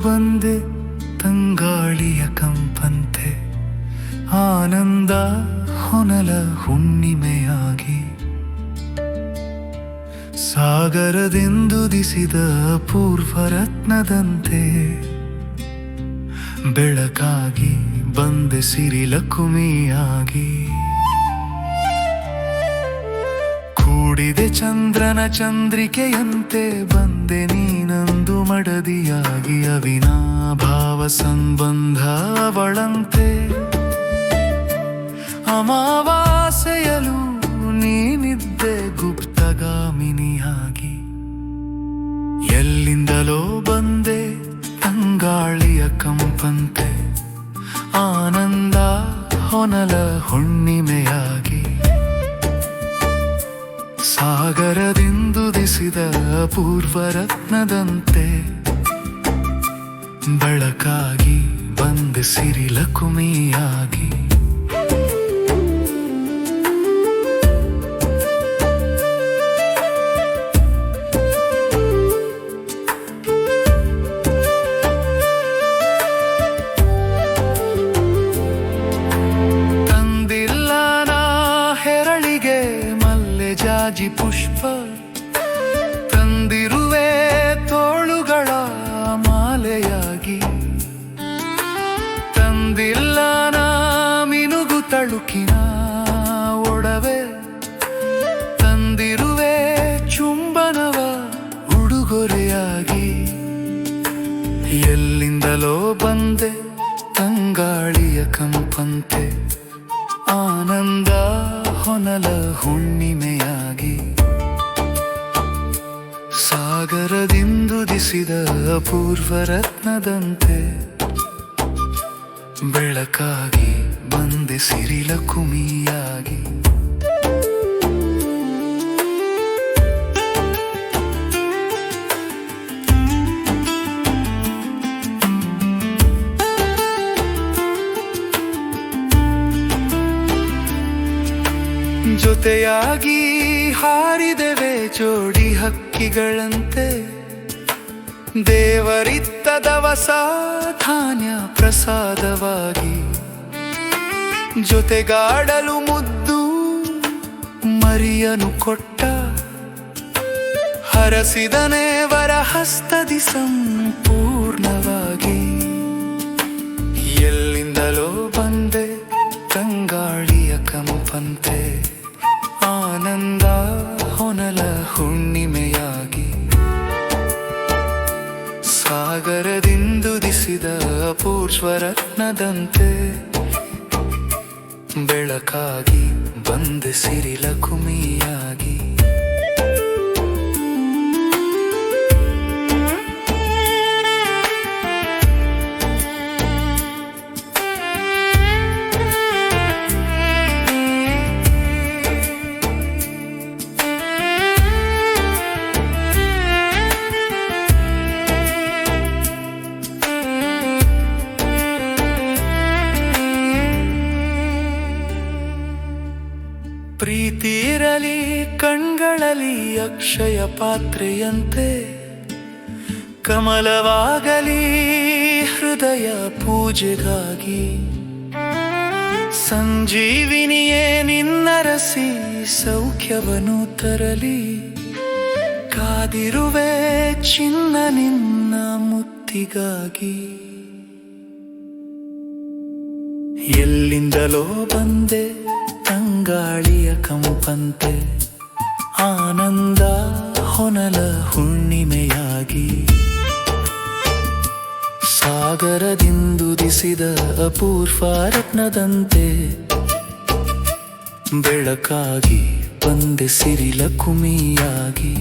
ಬಂದೆ ತಂಗಾಳಿಯ ಕಂಪಂತೆ ಆನಂದ ಹೊನಲ ಹುಣ್ಣಿಮೆಯಾಗಿ ಸಾಗರದಿಂದುದಿಸಿದ ಪೂರ್ವರತ್ನದಂತೆ ಬೆಳಕಾಗಿ ಬಂದೆ ಸಿರಿಲಕುಮಿಯಾಗಿ ಕೂಡಿದೆ ಚಂದ್ರನ ಚಂದ್ರಿಕೆಯಂತೆ ಬಂದೆ ನೀನಂದು ಮಡದಿಯಾಗಿ ಅವಿನಾಭಾವ ಸಂಬಂಧ ಅವಳಂತೆ ಅಮಾವಾಸ್ಯೆಯಲು ನೀನಿದ್ದೆ ಗುಪ್ತಗಾಮಿನಿಯಾಗಿ ಎಲ್ಲಿಂದಲೋ ಬಂದೆ ತಂಗಾಳಿಯ ಕಂಪಂತೆ ಆನಂದ ಹೊನಲ ಹುಣ್ಣಿಮೆಯಾಗಿ ಸಾಗರದಿಂದುದಿಸಿದ ಪೂರ್ವರತ್ನದಂತೆ ಬೆಳಕಾಗಿ ಬಂದೆ ಸಿರಿಲಕುಮಿಯಾಗಿ ಜಾಜಿ ಪುಷ್ಪ ತಂದಿರುವೆ ತೋಳುಗಳ ಮಾಲೆಯಾಗಿ ತಂದಿಲ್ಲ ನಾ ಮಿನುಗು ತಳುಕಿನ ಒಡವೆ ತಂದಿರುವೆ ಚುಂಬನವ ಉಡುಗೊರೆಯಾಗಿ ಎಲ್ಲಿಂದಲೋ ಬಂದೆ ತಂಗಾಳಿಯ ಕಂಪಂತೆ ಆನಂದ ಹೊನಲ ಹುಣ್ಣಿಮೆಯಾಗಿ ಸಾಗರದಿಂದುದಿಸಿದ ಪೂರ್ವರತ್ನದಂತೆ ಬೆಳಕಾಗಿ ಬಂದೆ ಸಿರಿಲಕುಮಿಯಾಗಿ ಜೊತೆಯಾಗಿ ಹಾರಿದೆವೆ ಜೋಡಿ ಹಕ್ಕಿಗಳಂತೆ ದೇವರಿತ್ತ ದವಸ ಧಾನ್ಯ ಪ್ರಸಾದವಾಗಿ ಜೊತೆಗಾಡಲು ಮುದ್ದು ಮರಿಯನು ಕೊಟ್ಟ ಹರಸಿದನೇ ವರ ಹಸ್ತದಿ ಸಂಪೂರ್ಣವಾಗಿ ಎಲ್ಲಿಂದಲೋ ಬಂದೆ ತಂಗಾಳಿಯ ಕಂಪಂತೆ ಆನಂದ ಹೊನಲ ಹುಣ್ಣಿಮೆಯಾಗಿ ಸಾಗರದಿಂದುದಿಸಿದ ಪೂರ್ವರತ್ನದಂತೆ ಬೆಳಕಾಗಿ ಬಂದೆ ಸಿರಿಲಕುಮಿಯಾಗಿ ಪ್ರೀತಿ ಇರಲಿ ಕಣ್ಗಳಲ್ಲಿ ಅಕ್ಷಯ ಪಾತ್ರೆಯಂತೆ ಕಮಲವಾಗಲಿ ಹೃದಯ ಪೂಜೆಗಾಗಿ ಸಂಜೀವಿನಿಯೇ ನಿನ್ನರಸಿ ಸೌಖ್ಯವನ್ನು ತರಲಿ ಕಾದಿರುವೆ ಚಿನ್ನ ನಿನ್ನ ಮುತ್ತಿಗಾಗಿ ಎಲ್ಲಿಂದಲೋ ಬಂದೆ ತಂಗಾಳಿಯ ಕಂಪಂತೆ ಆನಂದ ಹೊನಲ ಹುಣ್ಣಿಮೆಯಾಗಿ ಸಾಗರದಿಂದುದಿಸಿದ ಅಪೂರ್ವರತ್ನದಂತೆ ಬೆಳಕಾಗಿ ಬಂದೆ ಸಿರಿಲಕುಮಿಯಾಗಿ